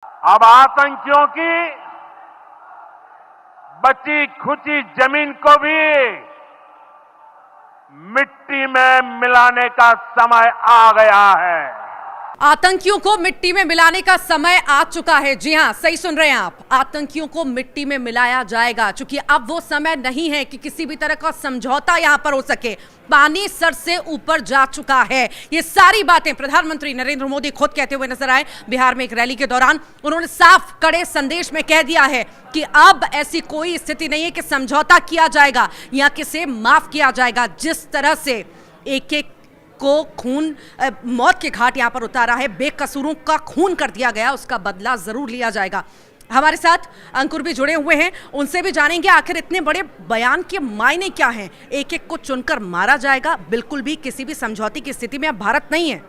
अब आतंकियों की बची खुची जमीन को भी मिट्टी में मिलाने का समय आ गया है। आतंकियों को मिट्टी में मिलाने का समय आ चुका है। जी हां, सही सुन रहे हैं आप, आतंकियों को मिट्टी में मिलाया जाएगा, क्योंकि अब वो समय नहीं है कि किसी भी तरह का समझौता यहां पर हो सके। पानी सर से ऊपर जा चुका है। ये सारी बातें प्रधानमंत्री नरेंद्र मोदी खुद कहते हुए नजर आए बिहार में एक रैली के दौरान। उन्होंने साफ कड़े संदेश में कह दिया है कि अब ऐसी कोई स्थिति नहीं है कि समझौता किया जाएगा या किसे माफ किया जाएगा। जिस तरह से एक एक को खून मौत के घाट यहां पर उतारा है, बेकसूरों का खून कर दिया गया, उसका बदला जरूर लिया जाएगा। हमारे साथ अंकुर भी जुड़े हुए हैं, उनसे भी जानेंगे आखिर इतने बड़े बयान के मायने क्या हैं। एक एक को चुनकर मारा जाएगा, बिल्कुल भी किसी भी समझौते की स्थिति में अब भारत नहीं है।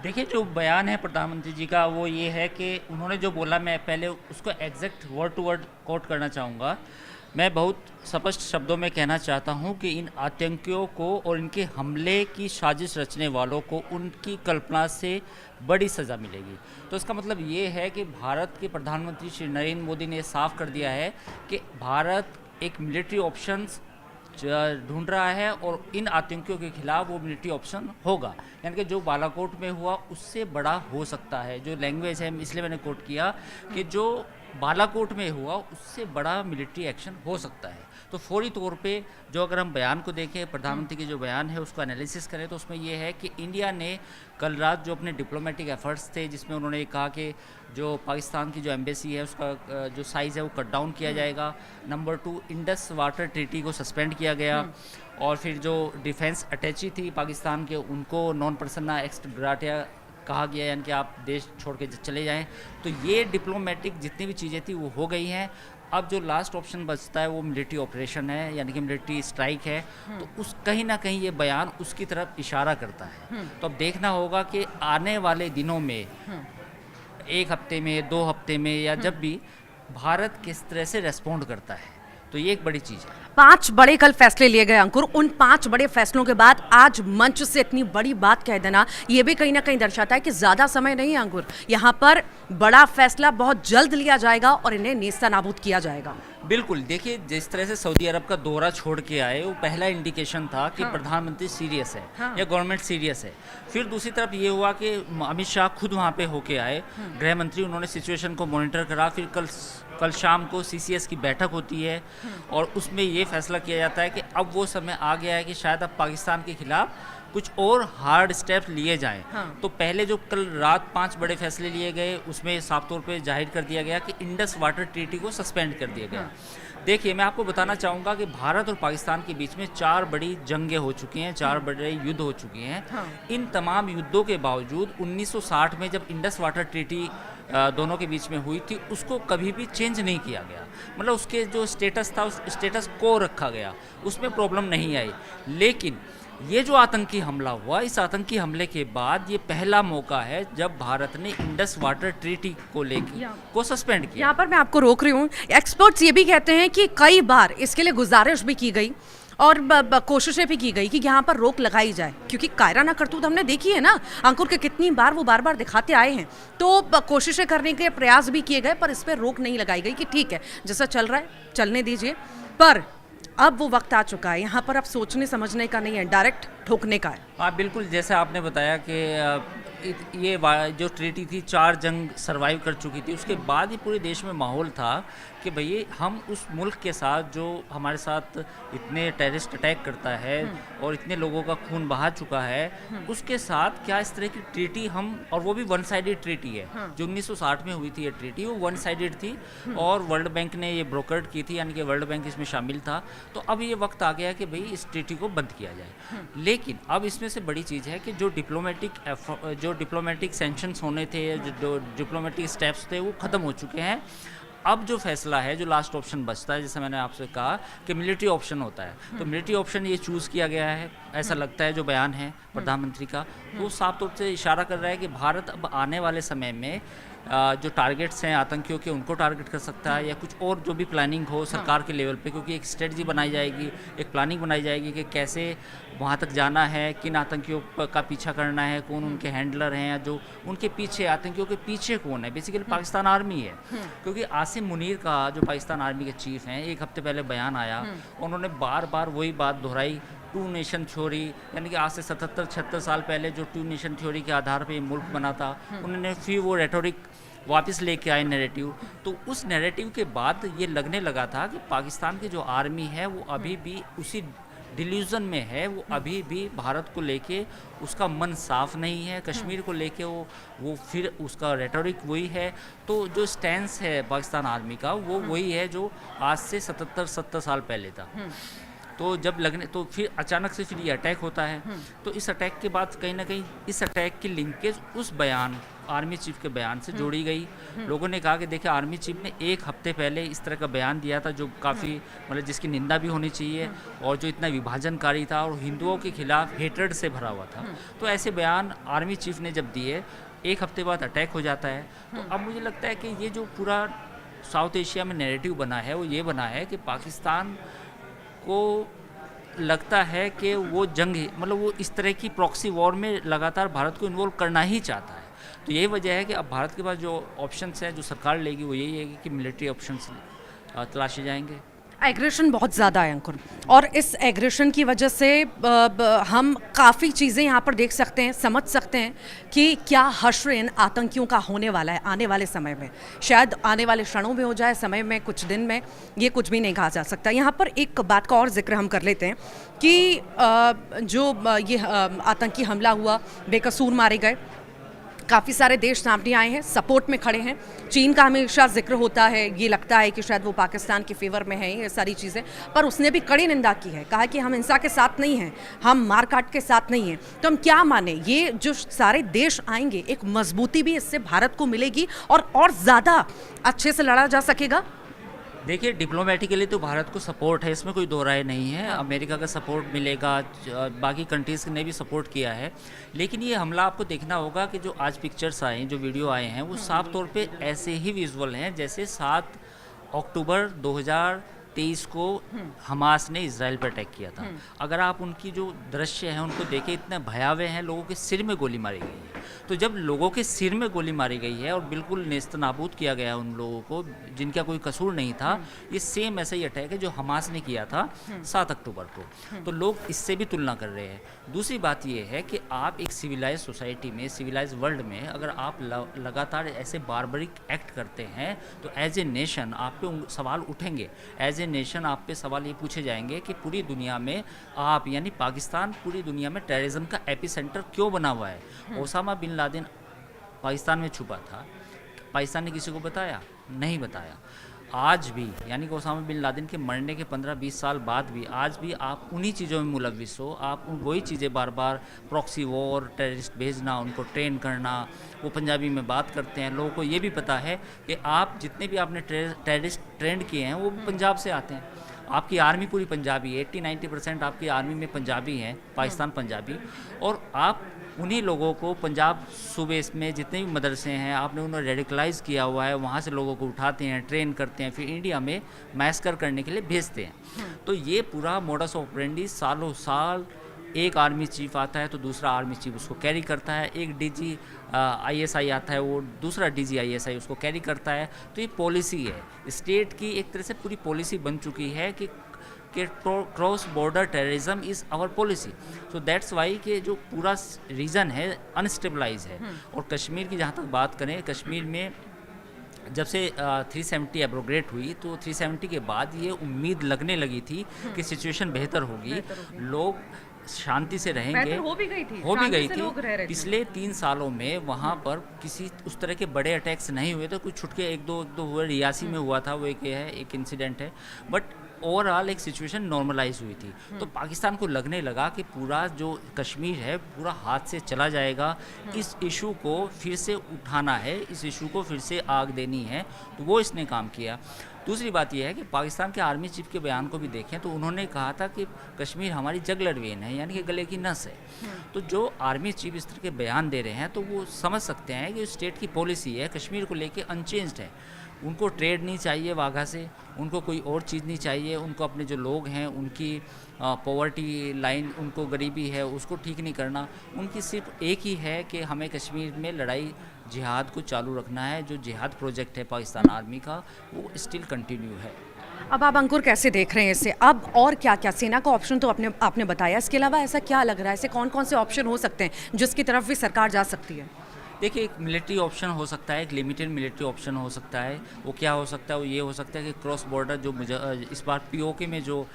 देखिए, जो बयान है प्रधानमंत्री जी का वो ये है कि उन्होंने जो बोला, मैं पहले उसको exact word to word quote करना चाहूँगा। मैं बहुत स्पष्ट शब्दों में कहना चाहता हूं कि इन आतंकियों को और इनके हमले की साजिश रचने वालों को उनकी कल्पना से बड़ी सज़ा मिलेगी। तो इसका मतलब ये है कि भारत के प्रधानमंत्री श्री नरेंद्र मोदी ने साफ कर दिया है कि भारत एक मिलिट्री ऑप्शंस ढूंढ रहा है और इन आतंकियों के खिलाफ वो मिलिट्री ऑप्शन होगा। यानी कि जो बालाकोट में हुआ उससे बड़ा हो सकता है। जो लैंग्वेज है, इसलिए मैंने कोट किया कि जो बालाकोट में हुआ उससे बड़ा मिलिट्री एक्शन हो सकता है। तो फौरी तौर पे जो अगर हम बयान को देखें, प्रधानमंत्री के जो बयान है उसको एनालिसिस करें, तो उसमें ये है कि इंडिया ने कल रात जो अपने डिप्लोमेटिक एफर्ट्स थे, जिसमें उन्होंने कहा कि जो पाकिस्तान की जो एम्बेसी है उसका जो साइज़ है वो कट डाउन किया जाएगा। नंबर 2, इंडस वाटर ट्रीटी को सस्पेंड किया गया। और फिर जो डिफेंस अटैची थी पाकिस्तान के, उनको नॉन पर्सना एक्स ग्राटिया कहा गया, यानी कि आप देश छोड़ के चले जाएं। तो ये डिप्लोमेटिक जितनी भी चीज़ें थी वो हो गई हैं। अब जो लास्ट ऑप्शन बचता है वो मिलिट्री ऑपरेशन है, यानी कि मिलिट्री स्ट्राइक है। तो उस कहीं ना कहीं ये बयान उसकी तरफ इशारा करता है। तो अब देखना होगा कि आने वाले दिनों में, एक हफ्ते में, 2 हफ्ते में, या जब भी भारत किस तरह से रेस्पॉन्ड करता है। तो ये एक बड़ी चीज़ है। 5 बड़े कल फैसले लिए गए अंकुर। उन 5 बड़े फैसलों के बाद आज मंच से इतनी बड़ी बात कह देना, ये भी कहीं ना कहीं दर्शाता है कि ज्यादा समय नहीं है अंकुर। यहाँ पर बड़ा फैसला बहुत जल्द लिया जाएगा और इन्हें नेस्तनाबूद किया जाएगा। बिल्कुल, देखिए, जिस तरह से सऊदी अरब का दौरा छोड़ के आए, वो पहला इंडिकेशन था कि प्रधानमंत्री सीरियस है, या गवर्नमेंट सीरियस है। फिर दूसरी तरफ ये हुआ कि अमित शाह खुद वहाँ पे होके आए, गृह मंत्री, उन्होंने सिचुएशन को मॉनिटर करा। फिर कल शाम को सीसीएस की बैठक होती है और उसमें ये फैसला किया जाता है कि अब वो समय आ गया है कि शायद अब पाकिस्तान के खिलाफ कुछ और हार्ड स्टेप लिए जाएं। तो पहले जो कल रात 5 बड़े फैसले लिए गए, उसमें साफ तौर पे जाहिर कर दिया गया कि इंडस वाटर ट्रीटी को सस्पेंड कर दिया गया। देखिए, मैं आपको बताना चाहूँगा कि भारत और पाकिस्तान के बीच में 4 बड़ी जंगें हो चुकी हैं, 4 बड़े युद्ध हो चुके हैं। इन तमाम युद्धों के बावजूद 1960 में जब इंडस वाटर ट्रीटी दोनों के बीच में हुई थी, उसको कभी भी चेंज नहीं किया गया। मतलब उसके जो स्टेटस था, उस स्टेटस को रखा गया, उसमें प्रॉब्लम नहीं आई। लेकिन ये जो आतंकी हमला हुआ, इस आतंकी हमले के बाद ये पहला मौका है जब भारत ने इंडस वाटर ट्रीटी को लेकर को सस्पेंड किया। यहाँ पर मैं आपको रोक रही हूँ। एक्सपर्ट्स ये भी कहते हैं कि कई बार इसके लिए गुजारिश भी की गई और कोशिशें भी की गई कि यहाँ पर रोक लगाई जाए, क्योंकि कायराना करतूत हमने देखी है ना अंकुर के, कितनी बार वो बार बार दिखाते आए हैं। तो कोशिशें करने के प्रयास भी किए गए, पर इस पर रोक नहीं लगाई गई कि ठीक है, जैसा चल रहा है चलने दीजिए। पर अब वो वक्त आ चुका है, यहाँ पर अब सोचने समझने का नहीं है, डायरेक्ट ठोकने का है। हाँ, बिल्कुल, जैसे आपने बताया कि ये जो ट्रीटी थी 4 जंग सरवाइव कर चुकी थी, उसके बाद ही पूरे देश में माहौल था कि भई हम उस मुल्क के साथ जो हमारे साथ इतने टेररिस्ट अटैक करता है और इतने लोगों का खून बहा चुका है, उसके साथ क्या इस तरह की ट्रीटी हम, और वो भी वन साइडेड ट्रीटी है। जो 1960 में हुई थी ये ट्रीटी, वो वन साइडेड थी और वर्ल्ड बैंक ने ये ब्रोकर्ड की थी, यानी कि वर्ल्ड बैंक इसमें शामिल था। तो अब ये वक्त आ गया कि भाई इस ट्रीटी को बंद किया जाए। लेकिन अब इसमें से बड़ी चीज़ है कि जो डिप्लोमेटिक सैंक्शंस होने थे, जो डिप्लोमेटिक स्टेप्स थे, वो ख़त्म हो चुके हैं। अब जो फैसला है, जो लास्ट ऑप्शन बचता है, जैसे मैंने आपसे कहा कि मिलिट्री ऑप्शन होता है, तो मिलिट्री ऑप्शन ये चूज़ किया गया है, ऐसा लगता है। जो बयान है प्रधानमंत्री का, वो साफ तौर से इशारा कर रहा है कि भारत अब आने वाले समय में जो टारगेट्स हैं आतंकियों के उनको टारगेट कर सकता है, या कुछ और जो भी प्लानिंग हो सरकार के लेवल पे, क्योंकि एक स्ट्रेटजी बनाई जाएगी, एक प्लानिंग बनाई जाएगी कि कैसे वहाँ तक जाना है, किन आतंकियों का पीछा करना है, कौन उनके हैंडलर हैं, या जो उनके पीछे आतंकियों के पीछे कौन है। बेसिकली पाकिस्तान आर्मी है, क्योंकि आसिम मुनीर का जो पाकिस्तान आर्मी के चीफ हैं, एक हफ्ते पहले बयान आया, उन्होंने बार बार वही बात दोहराई, टू नेशन थ्योरी, यानी कि आज से 77-76 साल पहले जो टू नेशन थ्योरी के आधार पे मुल्क बना था, उन्होंने फिर वो रेटोरिक वापस लेके आए नैरेटिव। तो उस नैरेटिव के बाद ये लगने लगा था कि पाकिस्तान की जो आर्मी है वो अभी भी उसी डिल्यूजन में है, वो अभी भी भारत को लेके उसका मन साफ नहीं है, कश्मीर को लेके वो फिर उसका रेटोरिक वही है। तो जो स्टैंस है पाकिस्तान आर्मी का वो वही है जो आज से 77-70 साल पहले था। तो जब लगने तो फिर अचानक से फिर ये अटैक होता है। तो इस अटैक के बाद कहीं ना कहीं इस अटैक की लिंकेज उस बयान, आर्मी चीफ के बयान से जोड़ी गई। लोगों ने कहा कि देखिए आर्मी चीफ ने एक हफ्ते पहले इस तरह का बयान दिया था जो काफ़ी मतलब जिसकी निंदा भी होनी चाहिए और जो इतना विभाजनकारी था और हिंदुओं के खिलाफ हेट्रेड से भरा हुआ था। तो ऐसे बयान आर्मी चीफ ने जब दिए, एक हफ्ते बाद अटैक हो जाता है। तो अब मुझे लगता है कि ये जो पूरा साउथ एशिया में नैरेटिव बना है वो ये बना है कि पाकिस्तान को लगता है कि वो जंग मतलब वो इस तरह की प्रॉक्सी वॉर में लगातार भारत को इन्वॉल्व करना ही चाहता है। तो यही वजह है कि अब भारत के पास जो ऑप्शंस हैं जो सरकार लेगी वो यही है कि मिलिट्री ऑप्शंस तलाशे जाएंगे। एग्रेशन बहुत ज़्यादा है अंकुर, और इस एग्रेशन की वजह से हम काफ़ी चीज़ें यहाँ पर देख सकते हैं, समझ सकते हैं कि क्या हश्र इन आतंकियों का होने वाला है आने वाले समय में। शायद आने वाले क्षणों में हो जाए, समय में, कुछ दिन में, ये कुछ भी नहीं कहा जा सकता। यहाँ पर एक बात का और जिक्र हम कर लेते हैं कि जो ये आतंकी हमला हुआ, बेकसूर मारे गए, काफ़ी सारे देश सामने आए हैं, सपोर्ट में खड़े हैं। चीन का हमेशा जिक्र होता है, ये लगता है कि शायद वो पाकिस्तान के फेवर में है, ये सारी चीज़ें, पर उसने भी कड़ी निंदा की है, कहा कि हम हिंसा के साथ नहीं हैं, हम मारकाट के साथ नहीं हैं। तो हम क्या माने, ये जो सारे देश आएंगे एक मजबूती भी इससे भारत को मिलेगी और ज़्यादा अच्छे से लड़ा जा सकेगा। देखिए डिप्लोमेटिकली तो भारत को सपोर्ट है, इसमें कोई दो राय नहीं है। अमेरिका का सपोर्ट मिलेगा, बाकी कंट्रीज़ ने भी सपोर्ट किया है। लेकिन ये हमला आपको देखना होगा कि जो आज पिक्चर्स आए, जो वीडियो आए हैं, वो साफ तौर पे ऐसे ही विजुअल हैं जैसे 7 अक्टूबर 2023 को हमास ने इजराइल पर अटैक किया था। अगर आप उनकी जो दृश्य हैं उनको देखें, इतने भयावह हैं, लोगों के सिर में गोली मारी गई है। तो जब लोगों के सिर में गोली मारी गई है और बिल्कुल नेस्तनाबूद किया गया उन लोगों को जिनका कोई कसूर नहीं था, ये सेम ऐसा ही अटैक है जो हमास ने किया था 7 अक्टूबर को। तो लोग इससे भी तुलना कर रहे हैं। दूसरी बात ये है कि आप एक सिविलाइज सोसाइटी में, सिविलाइज वर्ल्ड में अगर आप लगातार ऐसे बारबरिक एक्ट करते हैं तो एज ए नेशन आप पे सवाल उठेंगे। एज ए नेशन आप पे सवाल ये पूछे जाएंगे कि पूरी दुनिया में आप यानी पाकिस्तान पूरी दुनिया में टेररिज्म का एपिसेंटर क्यों बना हुआ है। ओसामा बिन लादेन पाकिस्तान में छुपा था, पाकिस्तान ने किसी को बताया? नहीं बताया। आज भी यानी कि ओसामा बिन लादेन के मरने के 15-20 साल बाद भी आज भी आप उन्हीं चीज़ों में मुलविस हो। आप वही चीज़ें बार बार, प्रॉक्सी वॉर, टेररिस्ट भेजना, उनको ट्रेन करना, वो पंजाबी में बात करते हैं। लोगों को ये भी पता है कि आप जितने भी आपने टेररिस्ट ट्रेंड किए हैं वो पंजाब से आते हैं। आपकी आर्मी पूरी पंजाबी है, 80-90% आपकी आर्मी में पंजाबी हैं, पाकिस्तान पंजाबी। और आप उन्हीं लोगों को पंजाब सूबे में जितने भी मदरसे हैं आपने उन्हें रेडिकलाइज किया हुआ है, वहाँ से लोगों को उठाते हैं, ट्रेन करते हैं, फिर इंडिया में मैसकर करने के लिए भेजते हैं। तो ये पूरा मोडस ऑपरेंडी सालों साल एक आर्मी चीफ आता है तो दूसरा आर्मी चीफ उसको कैरी करता है, एक डीजी ISI आता है वो दूसरा डीजी ISI उसको कैरी करता है। तो ये पॉलिसी है स्टेट की, एक तरह से पूरी पॉलिसी बन चुकी है कि cross border terrorism is our policy. So that's why कि जो पूरा रीजन है अनस्टेबलाइज है। और कश्मीर की जहाँ तक बात करें, कश्मीर में जब से 370 एब्रोगेट हुई तो 370 के बाद ये उम्मीद लगने लगी थी कि सिचुएशन बेहतर होगी, लोग शांति से रहेंगे। हो भी गई थी। पिछले 3 सालों में वहाँ पर किसी उस तरह के बड़े अटैक्स नहीं हुए थे, कुछ छुटके एक दो हुए, रियासी में हुआ था, वो एक इंसिडेंट है। बट ओवरऑल एक सिचुएशन नॉर्मलाइज हुई थी। तो पाकिस्तान को लगने लगा कि पूरा जो कश्मीर है पूरा हाथ से चला जाएगा, इस इशू को फिर से उठाना है, इस इशू को फिर से आग देनी है, तो वो इसने काम किया। दूसरी बात यह है कि पाकिस्तान के आर्मी चीफ के बयान को भी देखें तो उन्होंने कहा था कि कश्मीर हमारी जगलर वेन है, यानी कि गले की नस है। तो जो आर्मी चीफ इस तरह के बयान दे रहे हैं तो वो समझ सकते हैं कि स्टेट की पॉलिसी है कश्मीर को लेके अनचेंज्ड है। उनको ट्रेड नहीं चाहिए वाघा से, उनको कोई और चीज़ नहीं चाहिए, उनको अपने जो लोग हैं उनकी पॉवर्टी लाइन, उनको गरीबी है उसको ठीक नहीं करना। उनकी सिर्फ एक ही है कि हमें कश्मीर में लड़ाई जिहाद को चालू रखना है। जो जिहाद प्रोजेक्ट है पाकिस्तान आर्मी का वो स्टिल कंटिन्यू है। अब आप अंकुर कैसे देख रहे हैं इसे? अब और क्या क्या, सेना का ऑप्शन तो आपने बताया, इसके अलावा ऐसा क्या लग रहा है, ऐसे कौन कौन से ऑप्शन हो सकते हैं जिसकी तरफ भी सरकार जा सकती है? देखिए, एक मिलिट्री ऑप्शन हो सकता है, एक लिमिटेड मिलिट्री ऑप्शन हो सकता है। वो क्या हो सकता है? वो ये हो सकता है कि क्रॉस बॉर्डर जो इस बार पीओके में जो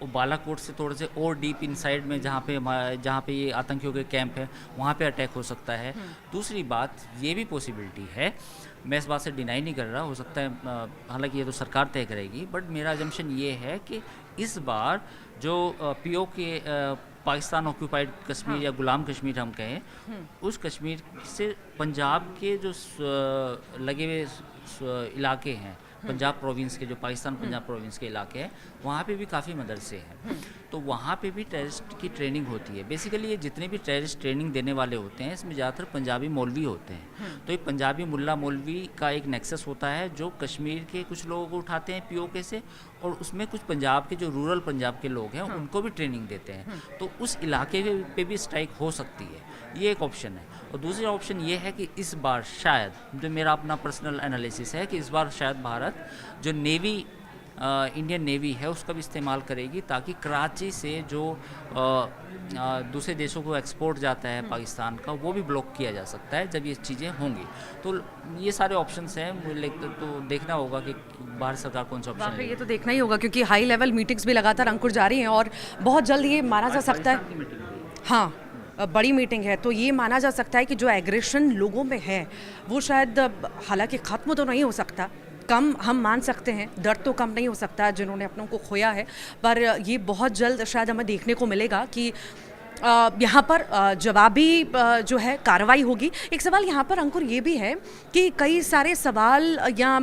बालाकोट से थोड़े से और डीप इनसाइड में जहाँ पे ये आतंकियों के कैंप है वहाँ पे अटैक हो सकता है। दूसरी बात ये भी पॉसिबिलिटी है, मैं इस बात से डिनाई नहीं कर रहा, हो सकता है हालांकि ये तो सरकार तय करेगी, बट मेरा अजम्पशन ये है कि इस बार जो पीओके पाकिस्तान ऑक्यूपाइड कश्मीर या गुलाम कश्मीर हम कहें, उस कश्मीर से पंजाब के जो लगे हुए इलाके हैं, पंजाब प्रोविंस के जो पाकिस्तान पंजाब प्रोविंस के इलाके हैं, वहाँ पे भी काफ़ी मदरसे हैं। तो वहाँ पे भी टेररिस्ट की ट्रेनिंग होती है। बेसिकली ये जितने भी टेररिस्ट ट्रेनिंग देने वाले होते हैं इसमें ज़्यादातर पंजाबी मौलवी होते हैं। तो ये पंजाबी मुल्ला मौलवी का एक नेक्सस होता है जो कश्मीर के कुछ लोगों को उठाते हैं पीओके से, और उसमें कुछ पंजाब के जो रूरल पंजाब के लोग हैं उनको भी ट्रेनिंग देते हैं। तो उस इलाके पे भी स्ट्राइक हो सकती है, ये एक ऑप्शन है। और दूसरा ऑप्शन ये है कि इस बार शायद, जो मेरा अपना पर्सनल एनालिसिस है, कि इस बार शायद भारत जो नेवी इंडियन नेवी है उसका भी इस्तेमाल करेगी, ताकि कराची से जो दूसरे देशों को एक्सपोर्ट जाता है पाकिस्तान का, वो भी ब्लॉक किया जा सकता है जब ये चीज़ें होंगी। तो ये सारे ऑप्शंस हैं, मुझे तो देखना होगा कि भारत सरकार कौन सा ऑप्शन ये तो देखना ही होगा, क्योंकि हाई लेवल मीटिंग्स भी लगातार अंकुर जारी हैं और बहुत जल्द ये माना जा सकता है, हाँ बड़ी मीटिंग है, तो ये माना जा सकता है कि जो एग्रेशन लोगों में है वो शायद, हालांकि ख़त्म तो नहीं हो सकता, कम हम मान सकते हैं, दर्द तो कम नहीं हो सकता जिन्होंने अपनों को खोया है, पर ये बहुत जल्द शायद हमें देखने को मिलेगा कि यहाँ पर जवाबी जो है कार्रवाई होगी। एक सवाल यहाँ पर अंकुर ये भी है कि कई सारे सवाल या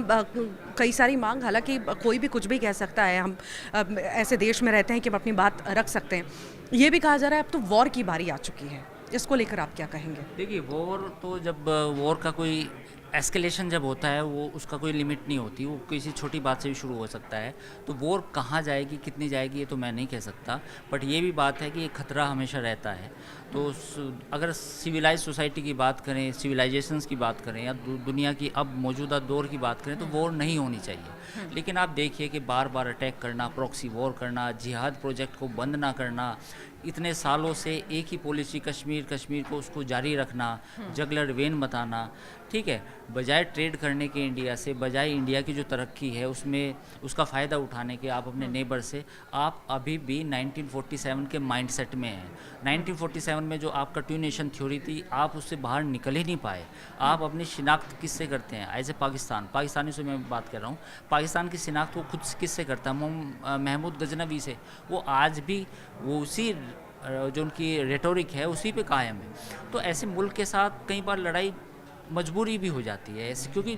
कई सारी मांग, हालांकि कोई भी कुछ भी कह सकता है, हम ऐसे देश में रहते हैं कि हम अपनी बात रख सकते हैं, ये भी कहा जा रहा है अब तो वॉर की बारी आ चुकी है, इसको लेकर आप क्या कहेंगे? देखिए, वॉर तो जब वॉर का कोई एस्केलेशन जब होता है वो उसका कोई लिमिट नहीं होती, वो किसी छोटी बात से भी शुरू हो सकता है। तो वॉर कहाँ जाएगी, कितनी जाएगी, ये तो मैं नहीं कह सकता, बट ये भी बात है कि ये खतरा हमेशा रहता है। तो अगर सिविलाइज सोसाइटी की बात करें, सिविलाइजेशंस की बात करें, या दुनिया की अब मौजूदा दौर की बात करें, तो वॉर नहीं होनी चाहिए। लेकिन आप देखिए कि बार बार अटैक करना, प्रॉक्सी वॉर करना, जिहाद प्रोजेक्ट को बंद ना करना, इतने सालों से एक ही पॉलिसी कश्मीर को उसको जारी रखना, जगलर वेन बताना, ठीक है, बजाय ट्रेड करने के इंडिया से, बजाय इंडिया की जो तरक्की है उसमें उसका फ़ायदा उठाने के आप अपने नेबर से, आप अभी भी 1947 के माइंडसेट में हैं। 1947 में जो आपका टू नेशन थ्योरी थी, आप उससे बाहर निकल ही नहीं पाए। आप अपनी शिनाख्त किससे करते हैं? एज ए पाकिस्तानी से मैं बात कर रहा हूँ, पाकिस्तान की शिनाख्त वो खुद किससे करता है? महमूद गजनवी से। वो आज भी वो उसी जो उनकी रेटोरिक है उसी पे कायम है। तो ऐसे मुल्क के साथ कई बार लड़ाई मजबूरी भी हो जाती है ऐसे, क्योंकि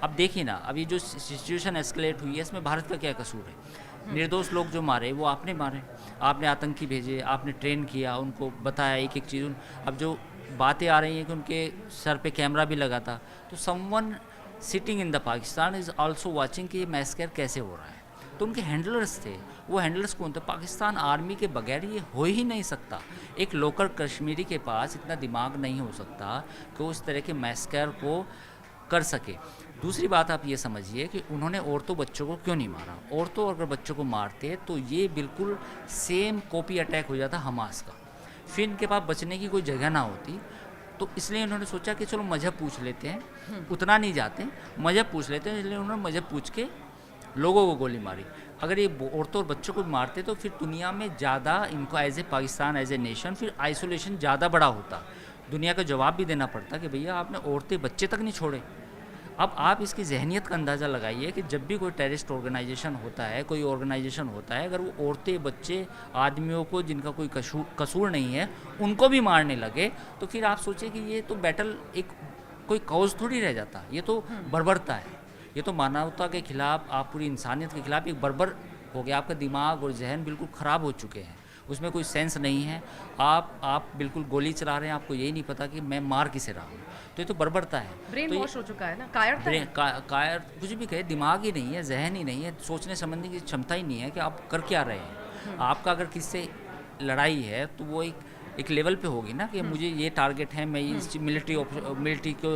अब देखिए ना, अभी जो सिचुएशन एस्केलेट हुई है इसमें भारत का क्या कसूर है? निर्दोष लोग जो मारे वो आपने मारे, आपने आतंकी भेजे, आपने ट्रेन किया, उनको बताया एक एक चीज़। अब जो बातें आ रही हैं कि उनके सर पे कैमरा भी लगा था, तो someone sitting in the Pakistan is also watching कि ये मैस्कर कैसे हो रहा है। तो उनके हैंडलर्स थे, वो हैंडलर्स कौन थे? पाकिस्तान आर्मी के बगैर ये हो ही नहीं सकता। एक लोकल कश्मीरी के पास इतना दिमाग नहीं हो सकता कि वो इस तरह के मैस्कर को कर सके। दूसरी बात आप ये समझिए कि उन्होंने औरतों बच्चों को क्यों नहीं मारा? औरतों अगर बच्चों को मारते तो ये बिल्कुल सेम कॉपी अटैक हो जाता हमास का, फिर इनके पास बचने की कोई जगह ना होती। तो इसलिए उन्होंने सोचा कि चलो मजहब पूछ लेते हैं, उतना नहीं जाते, मजहब पूछ लेते हैं। इसलिए उन्होंने मजहब पूछ के लोगों को गोली मारी। अगर ये औरतों और बच्चों को मारते तो फिर दुनिया में ज़्यादा इनको as a Pakistan, as a nation, फिर आइसोलेशन ज़्यादा बड़ा होता। दुनिया का जवाब भी देना पड़ता कि भैया आपने औरतें बच्चे तक नहीं छोड़े, अब आप इसकी जहनियत का अंदाज़ा लगाइए कि जब भी कोई टेररिस्ट ऑर्गेनाइजेशन होता है, कोई ऑर्गेनाइजेशन होता है, अगर वो औरतें, बच्चे, आदमियों को जिनका कोई कसूर नहीं है उनको भी मारने लगे, तो फिर आप सोचिए कि ये तो बैटल एक कोई कॉज थोड़ी रह जाता, ये तो बर्बरता है, ये तो मानवता के खिलाफ, आप पूरी इंसानियत के खिलाफ एक बर्बर हो गया। आपका दिमाग और जहन बिल्कुल ख़राब हो चुके हैं, उसमें कोई सेंस नहीं है। आप बिल्कुल गोली चला रहे हैं, आपको यही नहीं पता कि मैं मार किसे रहा हूँ, तो ये तो बर्बरता है। ब्रेन तो वॉश हो चुका है ना, कायरता है। कायर कुछ भी कहे, दिमाग ही नहीं है, जहन ही नहीं है, सोचने समझने की क्षमता ही नहीं है कि आप कर क्या रहे हैं। आपका अगर किससे लड़ाई है तो वो एक लेवल पे होगी ना कि मुझे ये टारगेट है, मैं इस मिलिट्री को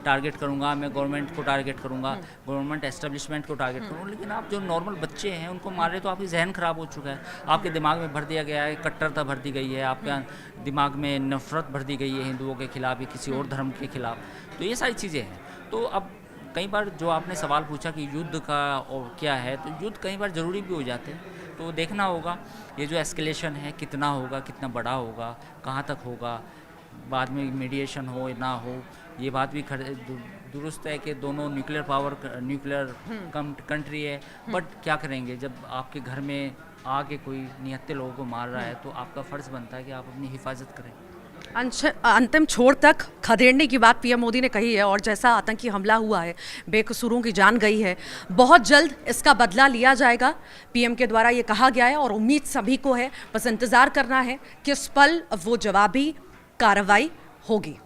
टारगेट करूँगा, मैं गवर्नमेंट को टारगेट करूँगा, गवर्नमेंट एस्टेब्लिशमेंट को टारगेट करूँगा। लेकिन आप जो नॉर्मल बच्चे हैं उनको मार रहे, तो आपकी जहन ख़राब हो चुका है, आपके दिमाग में भर दिया गया है, कट्टरता भर दी गई है, आपके दिमाग में नफ़रत भर दी गई है हिंदुओं के खिलाफ या किसी और धर्म के खिलाफ। तो ये सारी चीज़ें हैं। तो अब कई बार जो आपने सवाल पूछा कि युद्ध का और क्या है, तो युद्ध कई बार ज़रूरी भी हो जाते हैं। तो देखना होगा ये जो एस्केलेशन है कितना होगा, कितना बड़ा होगा, कहाँ तक होगा, बाद में मीडिएशन हो ना हो, ये बात भी दुरुस्त है कि दोनों न्यूक्लियर कंट्री है, बट क्या करेंगे जब आपके घर में आके कोई निहत्थे लोगों को मार रहा है, तो आपका फ़र्ज़ बनता है कि आप अपनी हिफाजत करें। अंतिम छोर तक खदेड़ने की बात पीएम मोदी ने कही है, और जैसा आतंकी हमला हुआ है, बेकसूरों की जान गई है, बहुत जल्द इसका बदला लिया जाएगा, पीएम के द्वारा ये कहा गया है। और उम्मीद सभी को है, बस इंतज़ार करना है किस पल वो जवाबी कार्रवाई होगी।